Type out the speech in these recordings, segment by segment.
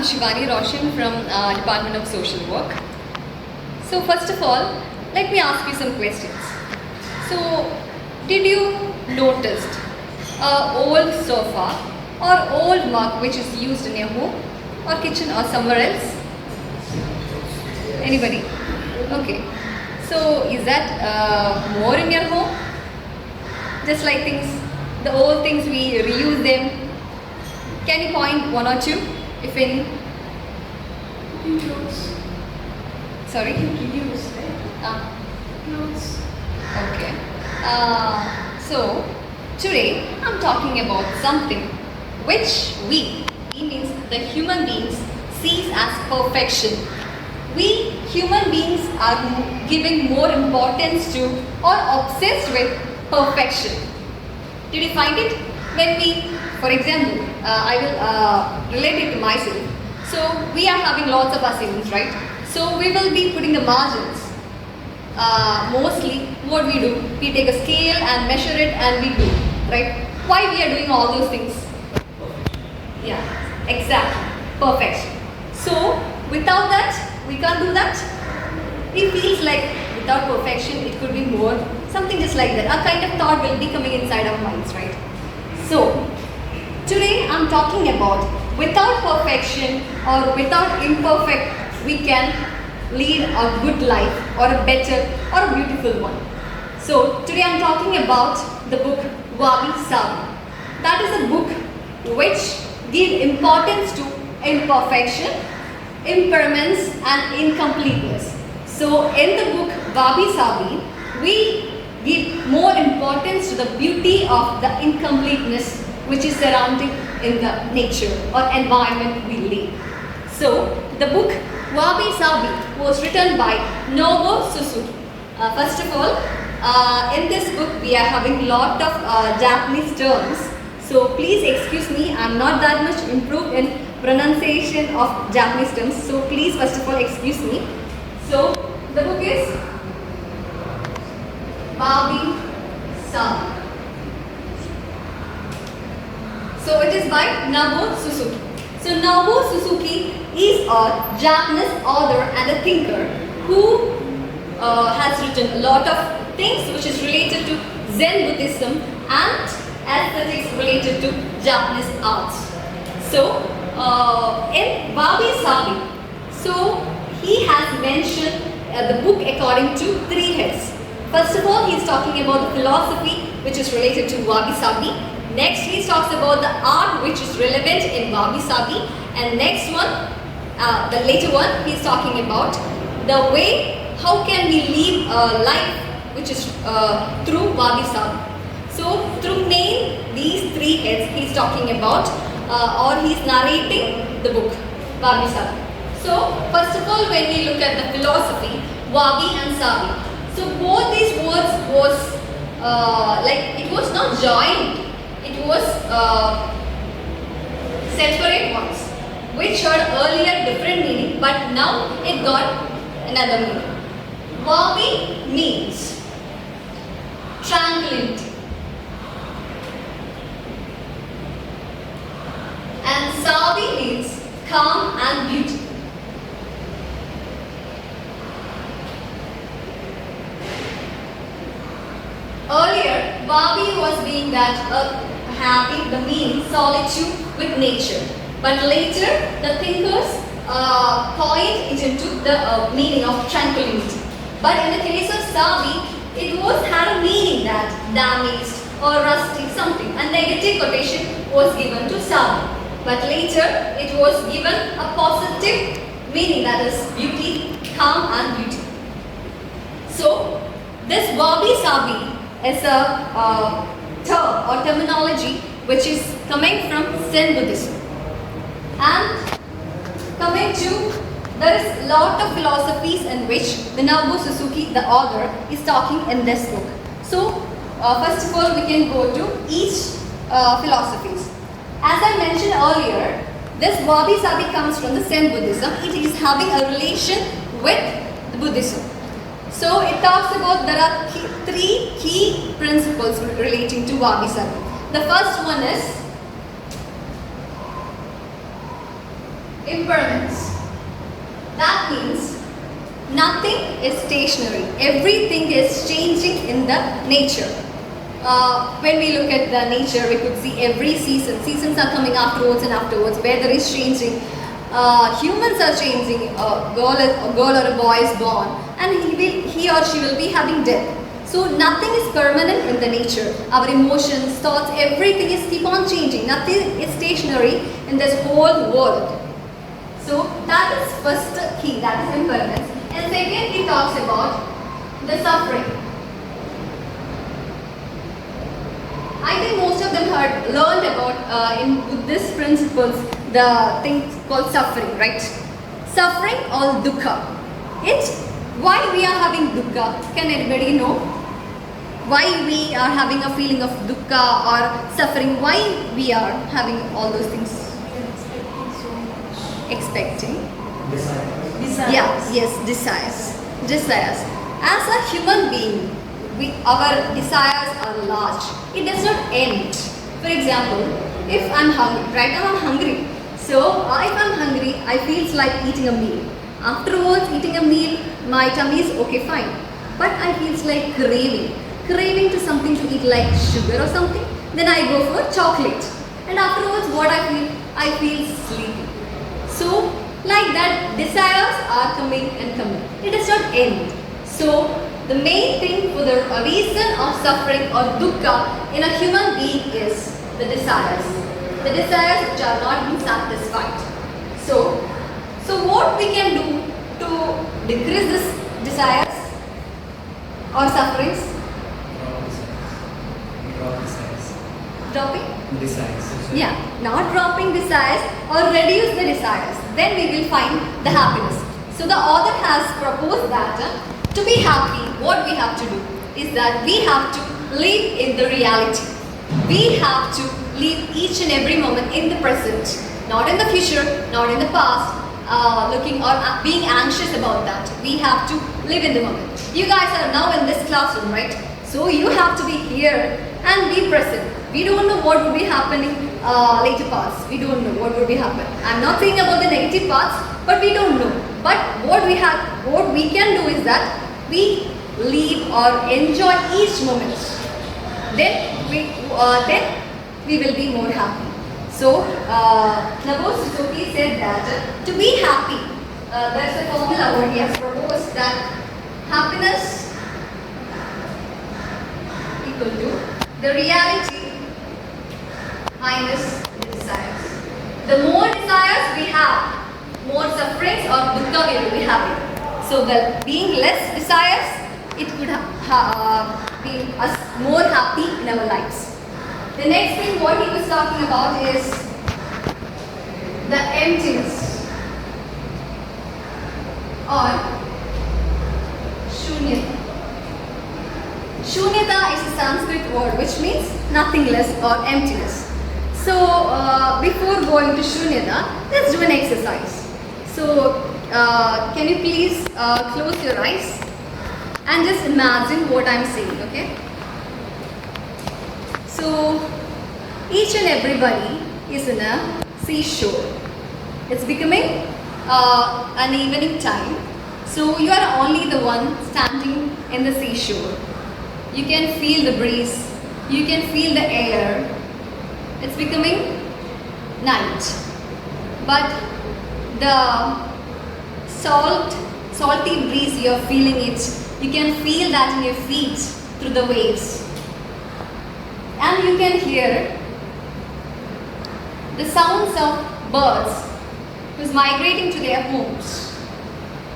I'm Shivani Roshan from Department of Social Work. So first of all, let me ask you some questions. So, did you notice a old sofa or old mug which is used in your home or kitchen or somewhere else? Anybody? Okay. So, is that more in your home? Just like things, the old things we reuse them. Can you point one or two, if any? Clothes. Sorry? Reuse, right? Clothes. Okay. So, today I'm talking about something which we means the human beings sees as perfection. We human beings are giving more importance to or obsessed with perfection. Did you find it? When we, for example, I will relate it to myself. So we are having lots of assignments, right? So we will be putting the margins. Mostly what we do, we take a scale and measure it and we do, right? Why we are doing all those things? Yeah, exactly, perfection. So without that, we can't do that. It feels like without perfection, it could be more, something just like that. A kind of thought will be coming inside our minds, right? So today I'm talking about without perfection or without imperfect, we can lead a good life or a better or a beautiful one. So today I'm talking about the book Wabi Sabi. That is a book which gives importance to imperfection, impairments and incompleteness. So in the book Wabi Sabi, we give more importance to the beauty of the incompleteness which is surrounding in the nature or environment we live. So the book Wabi Sabi was written by Nobuo Suzuki. First of all, in this book we are having lot of Japanese terms. So please excuse me, I am not that much improved in pronunciation of Japanese terms. So please first of all excuse me. So the book is Wabi Sabi. So it is by Nobuo Suzuki. So Nobuo Suzuki is a Japanese author and a thinker who has written a lot of things which is related to Zen Buddhism and aesthetics related to Japanese arts. So in Wabi Sabi, so he has mentioned the book according to three heads. First of all, he is talking about the philosophy which is related to Wabi Sabi. Next, he talks about the art which is relevant in Wabi Sabi. And next one, the later one, he is talking about the way how can we live a life which is through Wabi Sabi. So through these three heads, he is talking about or he is narrating the book Wabi Sabi. So first of all, when we look at the philosophy, Wabi and Sabi. So both these words was like it was not joined. It was separate ones which had earlier different meaning, but now it got another meaning. Wabi means tranquility and Sabi means calm and beauty. Earlier, Wabi was being that having the meaning solitude with nature. But later, the thinkers coined it into the meaning of tranquility. But in the case of Sabi, it had a meaning that damaged or rusty something. A negative quotation was given to Sabi. But later, it was given a positive meaning that is beauty, calm and beauty. So, this Wabi Sabi is a term or terminology which is coming from Zen Buddhism. And coming to, there is a lot of philosophies in which the Nobuo Suzuki, the author, is talking in this book. So, first of all, we can go to each philosophies. As I mentioned earlier, this Wabi Sabi comes from the Zen Buddhism. It is having a relation with the Buddhism. So it talks about there are three key principles relating to Wabi Sabi. The first one is Impermanence. That means nothing is stationary. Everything is changing in the nature. When we look at the nature, we could see every season. Seasons are coming afterwards and afterwards. Weather is changing. Humans are changing. A girl or a boy is born, and he or she will be having death. So nothing is permanent in the nature. Our emotions, thoughts, everything is keep on changing. Nothing is stationary in this whole world. So that is first key, that is impermanence. And second, he talks about the suffering. I think most of them had learned about in Buddhist principles the thing called suffering, right? Suffering or dukkha. Why we are having dukkha? Can anybody know? Why we are having a feeling of dukkha or suffering? Why we are having all those things? Expecting. Desire. Yeah, yes, desires. As a human being, our desires are large. It does not end. For example, if I'm hungry, right now I'm hungry. So if I'm hungry, I feel like eating a meal. Afterwards, eating a meal, my tummy is okay, fine. But I feel like craving to something to eat like sugar or something. Then I go for chocolate. And afterwards, what I feel sleepy. So, like that, desires are coming and coming. It does not end. So, the main thing for the reason of suffering or dukkha in a human being is the desires. The desires which are not being satisfied. So what we can do to decrease this desires or sufferings? Dropping? Desires. Yeah, not dropping desires or reduce the desires. Then we will find the happiness. So the author has proposed that to be happy, what we have to do is that we have to live in the reality. We have to live each and every moment in the present, not in the future, not in the past, looking or being anxious about that. We have to live in the moment. You guys are now in this classroom, right? So you have to be here and be present. We don't know what will be happening later parts. We don't know what will be happening. I'm not saying about the negative parts, but we don't know. But what we can do is that we live or enjoy each moment. Then we will be more happy. So Naboo Suzuki said that to be happy, there's a formula where he has proposed that happiness equal to the reality minus the desires. The more desires we have, more sufferings or dukkha we will be having. So the being less desires, it could be us more happy in our lives. The next thing what he was talking about is the emptiness or shunyata. Shunyata is a Sanskrit word which means nothingness or emptiness. So before going to shunyata, let's do an exercise. So can you please close your eyes and just imagine what I'm saying, okay? So each and everybody is in a seashore. It's becoming an evening time. So you are only the one standing in the seashore. You can feel the breeze. You can feel the air. It's becoming night. But the salty breeze, you're feeling it. You can feel that in your feet through the waves. And you can hear the sounds of birds who's migrating to their homes.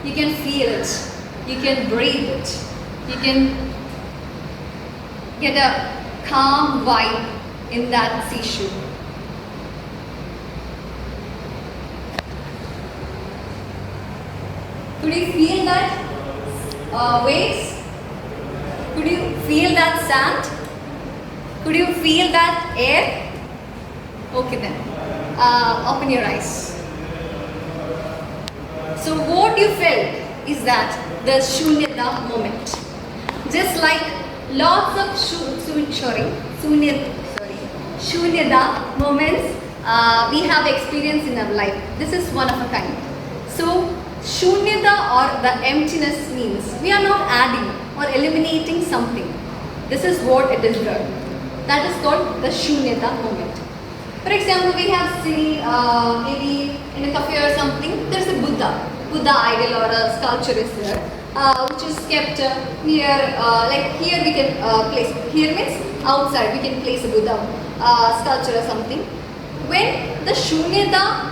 You can feel it. You can breathe it. You can get a calm vibe in that seashore. Could you feel that waves? Could you feel that sand? Could you feel that air? Okay then, open your eyes. So what you felt is that the shunyata moment. Just like lots of shunyata moments we have experience in our life. This is one of a kind. So, shunyata or the emptiness means we are not adding or eliminating something. This is what it is there. That is called the shunyata moment. For example, we have seen maybe in a cafe or something, there is a Buddha idol or a sculpture is there, which is kept near, like here we can place, here means outside we can place a Buddha sculpture or something. When the shunyata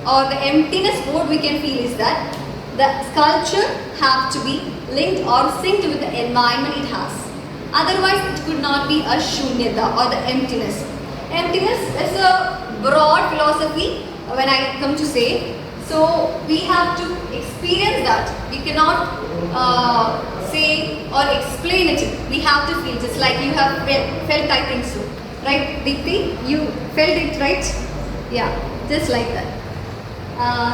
or the emptiness what we can feel is that the sculpture have to be linked or synced with the environment it has. Otherwise, it could not be a shunyata or the emptiness. Emptiness is a broad philosophy when I come to say. So, we have to experience that. We cannot say or explain it. We have to feel just like you have felt, I think so. Right, Dikti? You felt it, right? Yeah, just like that.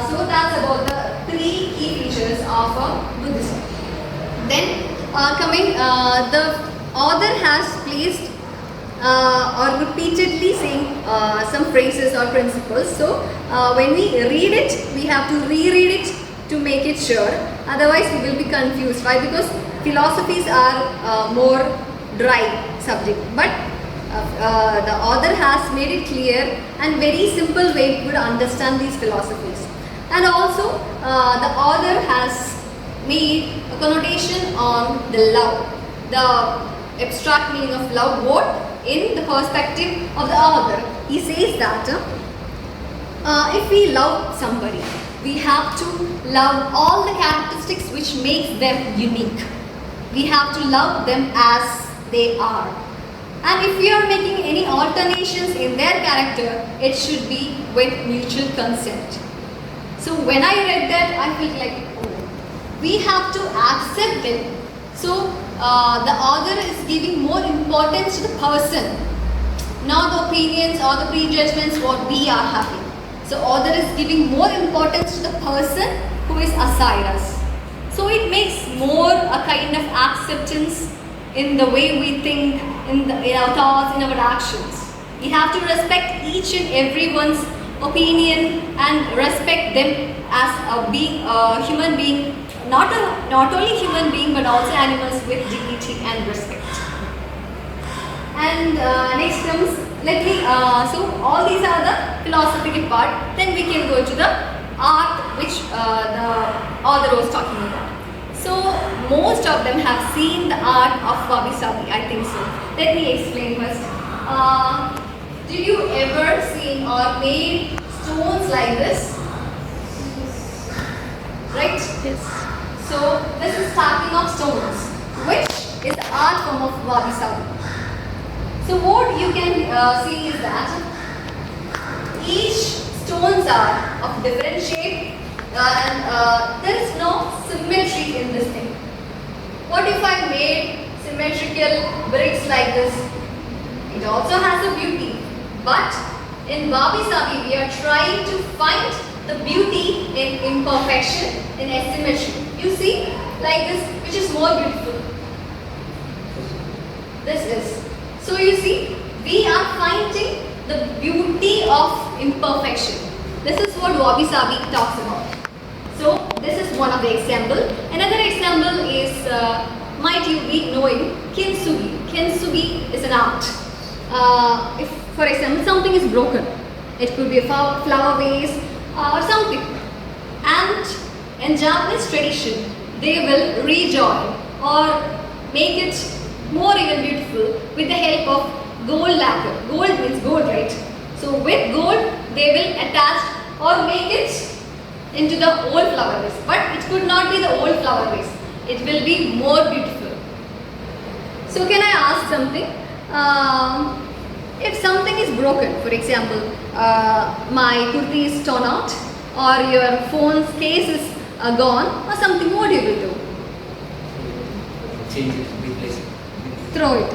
So that's about the 3 key features of Buddhism. Then the author has placed or repeatedly saying some phrases or principles. So when we read it, we have to reread it to make it sure. Otherwise, we will be confused. Why? Because philosophies are more dry subject. But the author has made it clear and very simple way to understand these philosophies. And also the author has made a connotation on the love, the abstract meaning of love, what in the perspective of the author. He says that if we love somebody, we have to love all the characteristics which makes them unique. We have to love them as they are. And if we are making any alterations in their character, it should be with mutual consent. So when I read that, I felt like, oh, we have to accept it. So the author is giving more importance to the person, not the opinions or the prejudgments what we are having. So author is giving more importance to the person who is aside us. So it makes more a kind of acceptance in the way we think, in our thoughts, in our actions. We have to respect each and everyone's opinion and respect them as a human being, not only human being but also animals with dignity and respect. And next comes, so all these are the philosophical part. Then we can go to the art which the author was talking about. So most of them have seen the art of wabi-sabi, I think so. Let me explain first. Did you ever see or made stones like this? Right? Yes. So this is stacking of stones, which is the art form of wabi-sabi. So what you can see is that each stones are of different shape and there is no symmetry in this thing. What if I made symmetrical bricks like this? It also has a beauty. But in wabi-sabi we are trying to find the beauty in imperfection, in asymmetry. You see, like this, which is more beautiful. This is. So you see, we are finding the beauty of imperfection. This is what wabi-sabi talks about. So this is one of the example. Another example is, might you be knowing kintsugi. Kintsugi is an art. If, for example, something is broken, it could be a flower vase or something. And in Japanese tradition, they will rejoin or make it more even beautiful with the help of gold lacquer. Gold means gold, right? So with gold, they will attach or make it into the old flower vase. But it could not be the old flower vase. It will be more beautiful. So can I ask something? If something is broken, for example, my kurti is torn out or your phone's case is gone or something, what you will do? Change it, replace it. Throw it.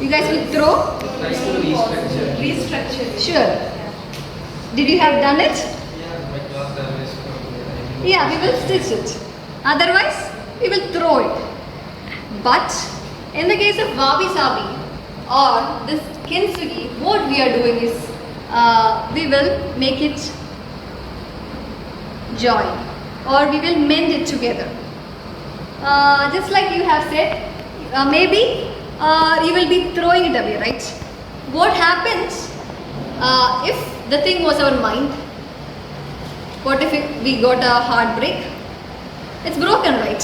You guys will throw? Tries to restructure. Restructure. Sure. Did you have done it? Yeah, my class always. Yeah, we will stitch it. Otherwise, we will throw it. But in the case of wabi-sabi or this kintsugi, what we are doing is we will make it joy, or we will mend it together. Just like you have said, maybe you will be throwing it away, right? What happens if the thing was our mind? What if we got a heartbreak? It's broken, right?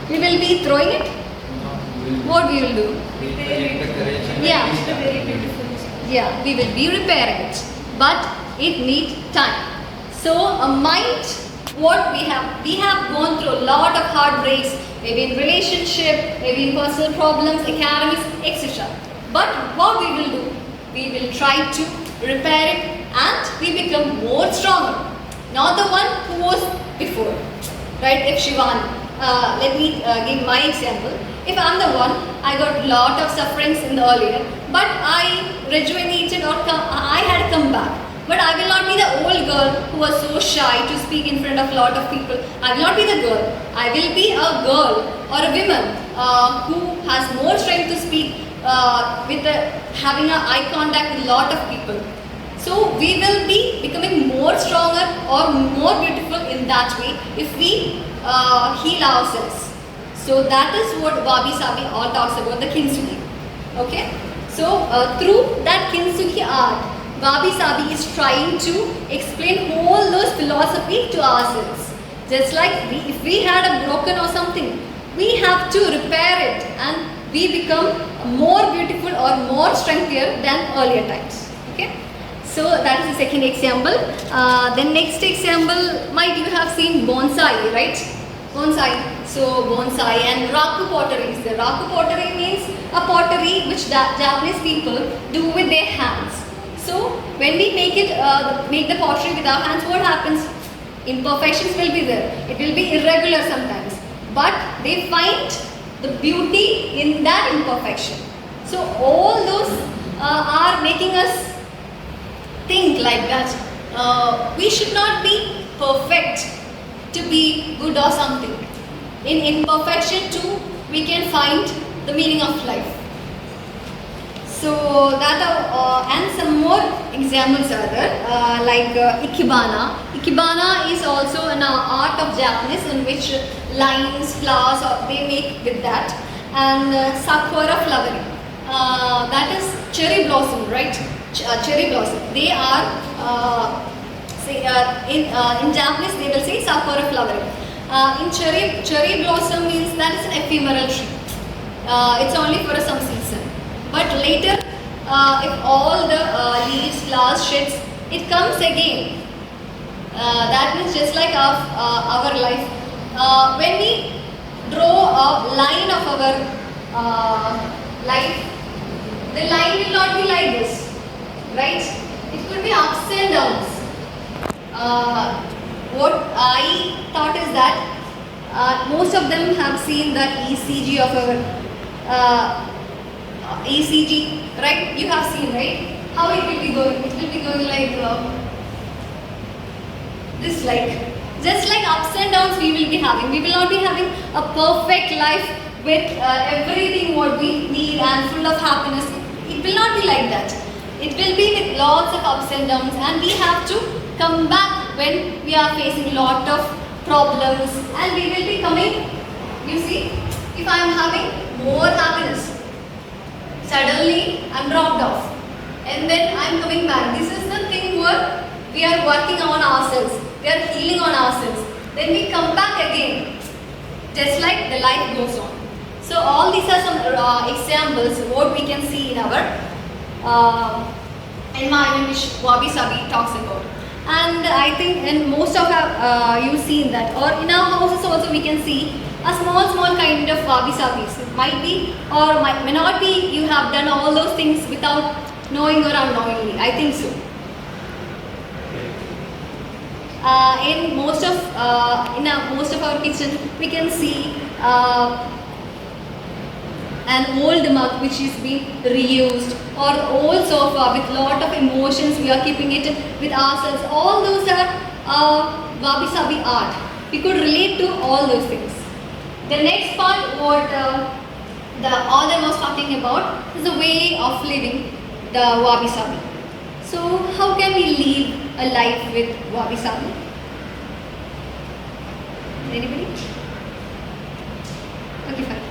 We will be throwing it. What we will do? Yeah. Yeah, we will be repairing it, but it needs time. So a mind, what we have gone through a lot of heartbreaks, maybe in relationship, maybe in personal problems, academics, etc. But what we will do? We will try to repair it and we become more stronger. Not the one who was before, right? If Shivani, let me give my example. If I'm the one, I got lot of sufferings in the earlier, but I rejuvenated or I had come back. But I will not be the old girl who was so shy to speak in front of a lot of people. I will not be the girl. I will be a girl or a woman who has more strength to speak having an eye contact with a lot of people. So we will be becoming more stronger or more beautiful in that way if we heal ourselves. So that is what Wabi Sabi all talks about, the Kintsugi. Okay? So through that Kintsugi art, Wabi Sabi is trying to explain all those philosophy to ourselves. Just like if we had a broken or something, we have to repair it and we become more beautiful or more strengthier than earlier times. Okay? So that is the second example. Then next example, might you have seen bonsai, right? Bonsai. So bonsai and raku pottery is there. Raku pottery means a pottery which Japanese people do with their hands. So when we make the pottery with our hands, what happens? Imperfections will be there. It will be irregular sometimes. But they find the beauty in that imperfection. So all those are making us think like that. We should not be perfect to be good or something. In imperfection too, we can find the meaning of life. So that and some more examples are there, like ikebana. Ikebana is also an art of Japanese in which lines, flowers, they make with that, and sakura flowering. That is cherry blossom, right? Cherry blossom. They are in Japanese they will say sakura flowering. In cherry blossom means that is an ephemeral tree. It's only for some season. But later, if all the leaves, flowers, sheds, it comes again. That means just like our life. When we draw a line of our life, the line will not be like this, right? It could be ups and downs. What I thought is that most of them have seen that ECG of our ECG, right? You have seen, right? How it will be going? It will be going like this, like just like ups and downs we will be having. We will not be having a perfect life with everything what we need and full of happiness. It will not be like that. It will be with lots of ups and downs, and we have to come back when we are facing lot of problems, and we will be coming. You see, if I am having more happiness, suddenly I am dropped off, and then I am coming back. This is the thing where we are working on ourselves, we are healing on ourselves. Then we come back again, just like the life goes on. So all these are some examples what we can see in our environment which Wabi Sabi talks about. And I think in most of our, you've seen that, or in our houses also we can see a small kind of Wabi Sabis. It might be or may not be you have done all those things without knowing or unknowingly. I think so. In most of our kitchen we can see an old mug which is being reused, or old sofa with lot of emotions we are keeping it with ourselves. All those are Wabi Sabi art. We could relate to all those things. The next part what the author was talking about is the way of living. the Wabi Sabi. So how can we live a life with Wabi Sabi? Anybody? Okay, fine.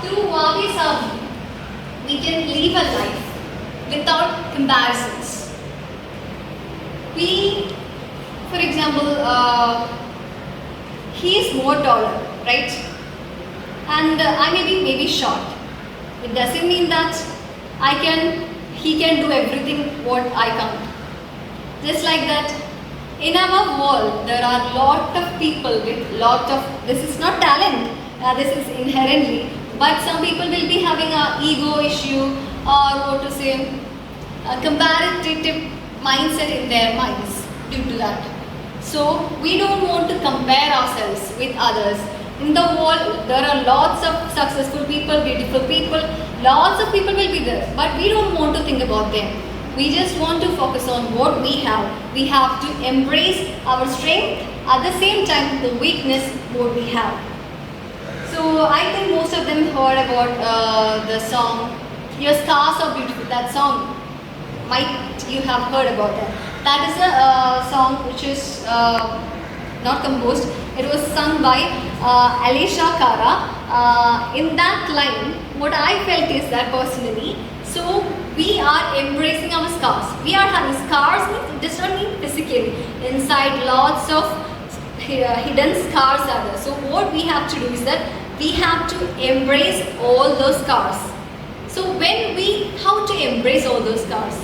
Through Wabi Sabi, we can live a life without comparisons. We, for example, he is more taller, right? And I may be maybe short. It doesn't mean that he can do everything what I can't. Just like that, in our world, there are lot of people with lot of, this is not talent, this is inherently, but some people will be having a ego issue or what to say, a comparative mindset in their minds due to that. So we don't want to compare ourselves with others. In the world, there are lots of successful people, beautiful people, lots of people will be there, but we don't want to think about them. We just want to focus on what we have. We have to embrace our strength, at the same time the weakness what we have. So I think most of them heard about the song, Your Scars Are Beautiful. That song, might you have heard about that. That is a song which is not composed. It was sung by Alessia Cara. In that line, what I felt is that personally, so we are embracing our scars. We are having scars, it does not mean physically. Inside lots of hidden scars are there. So what we have to do is that we have to embrace all those scars. So how to embrace all those scars?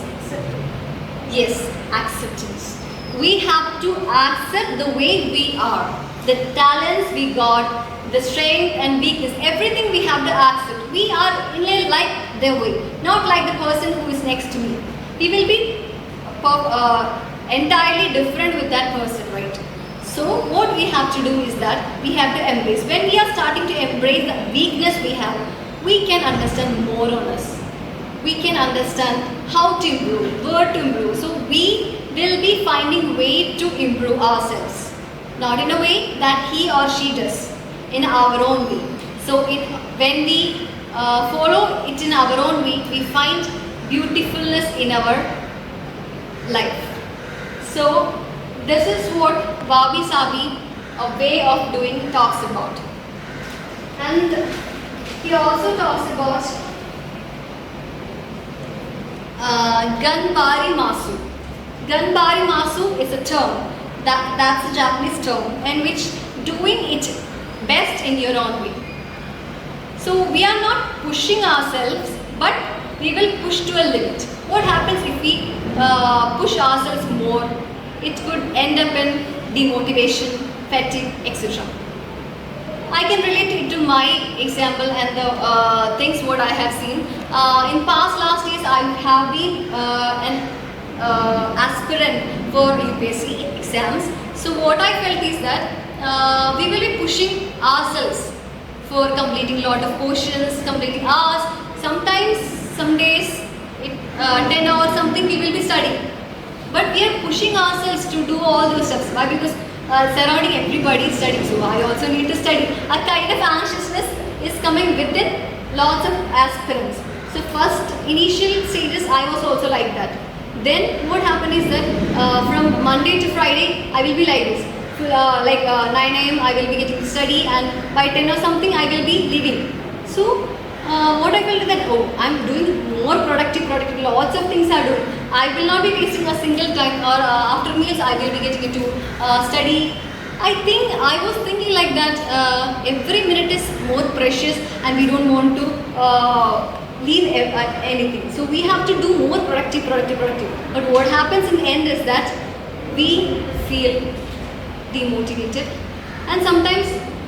Yes, acceptance. We have to accept the way we are, the talents we got, the strength and weakness, everything we have to accept. We are in a like their way, not like the person who is next to me. We will be entirely different with that person, right? So what we have to do is that we have to embrace. When we are starting to embrace the weakness we have, we can understand more on us. We can understand how to improve, where to improve. So we will be finding way to improve ourselves. Not in a way that he or she does, in our own way. So when we follow it in our own way, we find beautifulness in our life. So this is what Wabi Sabi, a way of doing, talks about. And he also talks about Ganbari Masu. Ganbari Masu is a term, that's a Japanese term, in which doing it best in your own way. So we are not pushing ourselves, but we will push to a limit. What happens if we push ourselves more? It could end up in demotivation, fatigue, etc. I can relate it to my example and the things what I have seen. In past last years, I have been an aspirant for UPSC exams. So what I felt is that we will be pushing ourselves for completing lot of portions, completing hours. Sometimes, some days, 10 hours something we will be studying. But we are pushing ourselves to do all those steps. Why? Because surrounding everybody is studying, so I also need to study. A kind of anxiousness is coming within lots of aspirants. So first initial stages I was also like that. Then what happened is that from Monday to Friday I will be like this. 9 AM I will be getting to study, and by 10 or something I will be leaving. So what I felt is that, oh, I'm doing more productive, lots of things are doing. I will not be wasting a single time, or after meals I will be getting into study. I think I was thinking like that, every minute is more precious and we don't want to leave anything. So we have to do more productive. But what happens in the end is that we feel demotivated and sometimes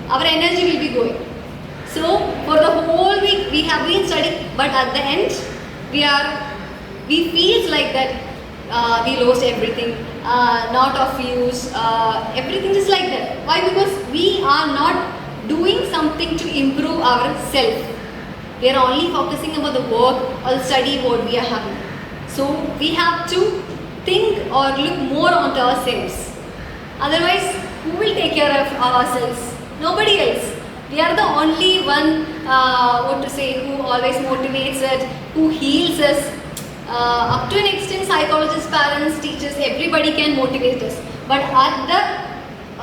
our energy will be going. So for the whole week we have been studying, but at the end we feel like that we lost everything, not of use, everything is like that. Why? Because we are not doing something to improve ourselves. We are only focusing about the work or the study what we are having. So we have to think or look more onto ourselves. Otherwise, who will take care of ourselves? Nobody else. We are the only one, what to say, who always motivates us, who heals us. Up to an extent, psychologists, parents, teachers, everybody can motivate us. But at the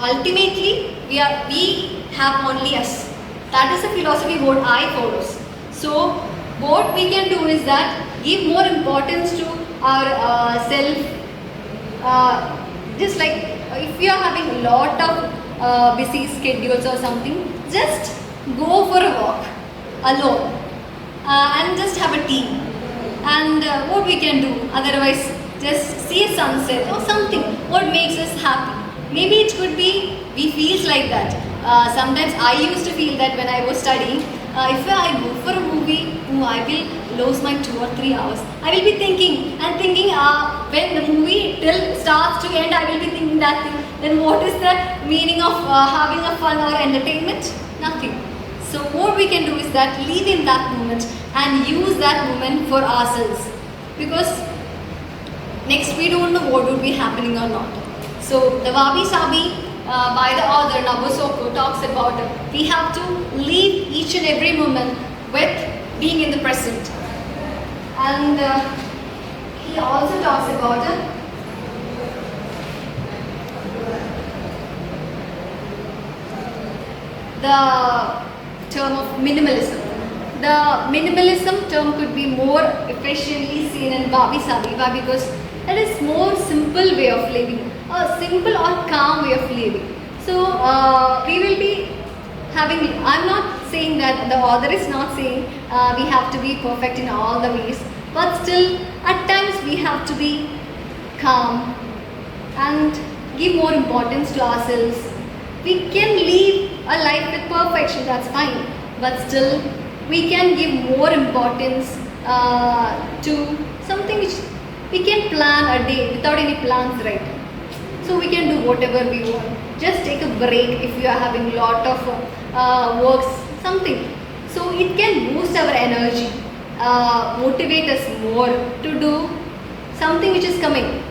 ultimately, we have only us. That is the philosophy what I follows. So what we can do is that give more importance to our self. Just like if you are having a lot of busy schedules or something, just go for a walk alone and just have a tea. And what we can do otherwise, just see a sunset or something what makes us happy. Maybe it could be we feels like that. Sometimes I used to feel that when I was studying, if I go for a movie, I will lose my 2 or 3 hours. I will be thinking and thinking when the movie till starts to end, I will be thinking that thing. Then what is the meaning of having a fun or entertainment? Nothing. So what we can do is that live in that moment and use that moment for ourselves, because next we don't know what would be happening or not. So the Wabi Sabi by the author Nabokov talks about we have to live each and every moment with being in the present. And he also talks about the term of minimalism. The minimalism term could be more efficiently seen in Wabi Sabi. Why? Because it is more simple way of living, a simple or calm way of living. So we will be having, I'm not saying that the author is not saying we have to be perfect in all the ways, but still at times we have to be calm and give more importance to ourselves. We can live a life with perfection, that's fine, but still we can give more importance to something which we can plan a day without any plans, right? So we can do whatever we want. Just take a break if you are having a lot of works, something. So it can boost our energy, motivate us more to do something which is coming.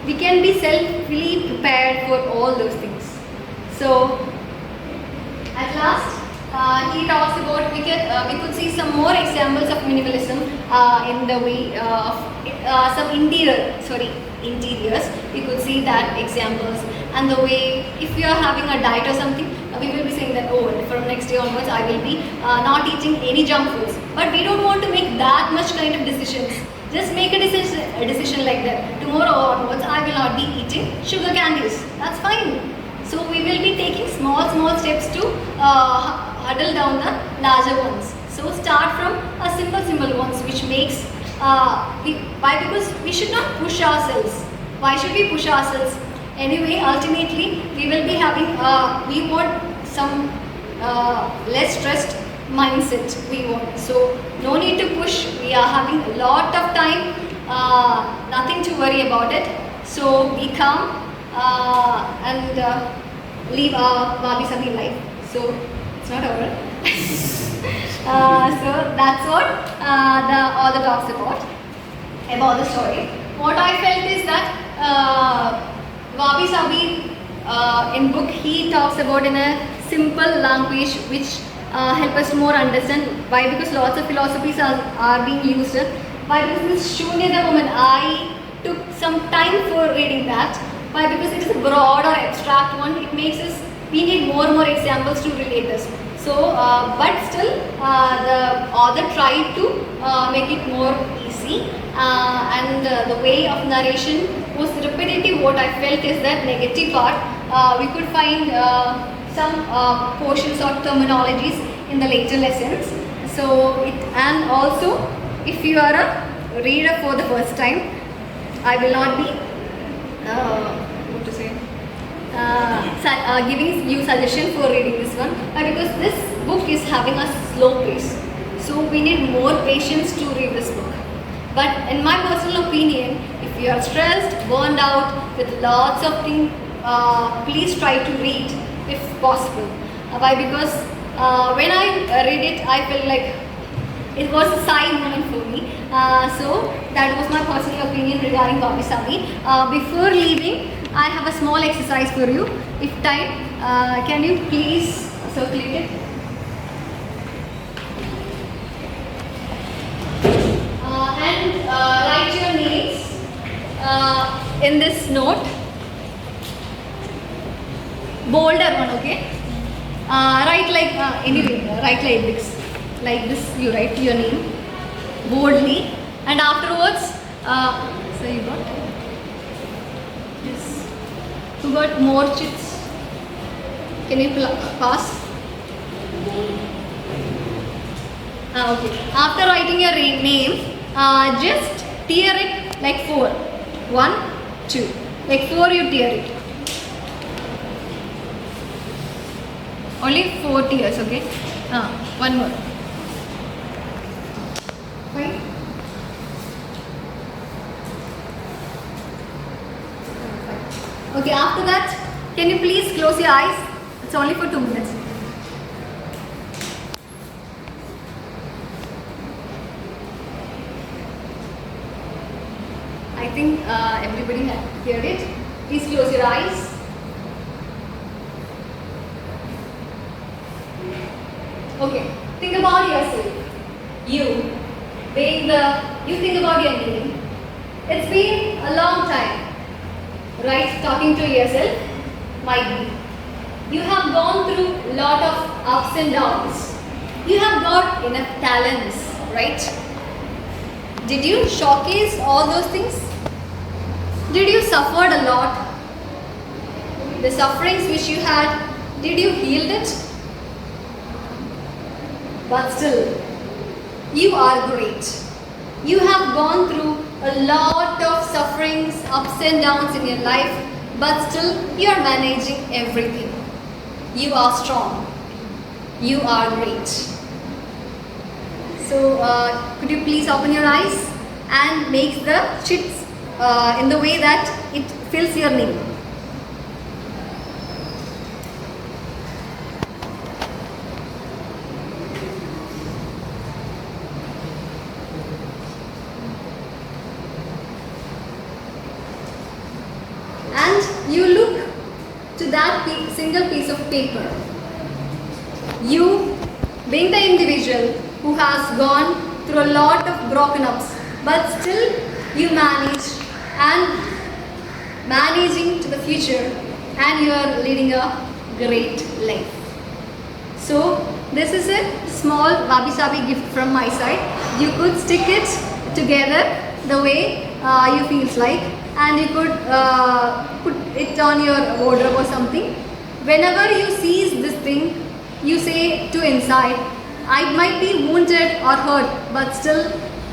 We can be self-fully prepared for all those things. So at last, he talks about we could see some more examples of minimalism in the way of some interiors. We could see that examples, and the way if you are having a diet or something, we will be saying that from next day onwards I will be not eating any junk foods. But we don't want to make that much kind of decisions. Just make a decision like that. Tomorrow onwards I will not be eating sugar candies. That's fine. So we will be taking small steps to huddle down the larger ones. So start from a simple ones, which makes why? Because we should not push ourselves. Why should we push ourselves? Anyway, ultimately we will be having we want some less stressed mindset we want. So no need to push. We are having a lot of time, nothing to worry about it. So be calm and live a Wabi Sabi life. So it's not over. So that's what the author talks about the story. What I felt is that Wabi Sabi in book he talks about in a simple language which help us to more understand. Why? Because lots of philosophies are being used. Why? Because this Shunyata moment, I took some time for reading that. Why? Because it is a broad or abstract one. It makes us, we need more examples to relate this. So, but still the author tried to make it more easy, and the way of narration was repetitive. What I felt is that negative part, we could find some portions or terminologies in the later lessons. So, and also if you are a reader for the first time, I will not be what to say, giving you suggestion for reading this one, because this book is having a slow pace. So we need more patience to read this book. But in my personal opinion, if you are stressed, burned out with lots of things, please try to read if possible. Why? Because when I read it, I felt like it was a sigh moment for me. So that was my personal opinion regarding Wabi Sabi. Before leaving, I have a small exercise for you. If time, can you please circulate it? and write your names in this note. Bolder one, okay? Write like anyway, write like this. Like this, you write your name boldly, and afterwards, so you got yes. Who got more chits? Can you pass? Okay. After writing your name, just tear it like 4. 1, 2. Like 4 you tear it. Only 4 tears, okay? One more. Fine. Okay, after that, can you please close your eyes? It's only for 2 minutes. I think everybody had heard it. Please close your eyes. Okay, think about yourself. You think about your name. It's been a long time, right? Talking to yourself might be. You have gone through a lot of ups and downs. You have got enough talents, right? Did you showcase all those things? Did you suffered a lot? The sufferings which you had, did you heal it? But still, you are great. You have gone through a lot of sufferings, ups and downs in your life, but still you are managing everything. You are strong. You are great. So, could you please open your eyes and make the chits in the way that it fills your name. And you look to that single piece of paper. You, being the individual who has gone through a lot of broken ups, but still you manage and managing to the future, and you are leading a great life. So this is a small wabi sabi gift from my side. You could stick it together the way you feels like, and you could put it on your wardrobe or something. Whenever you see this thing, you say to inside, I might be wounded or hurt, but still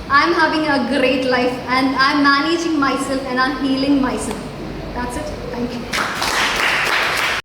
I am having a great life and I am managing myself and I am healing myself. That's it. Thank you.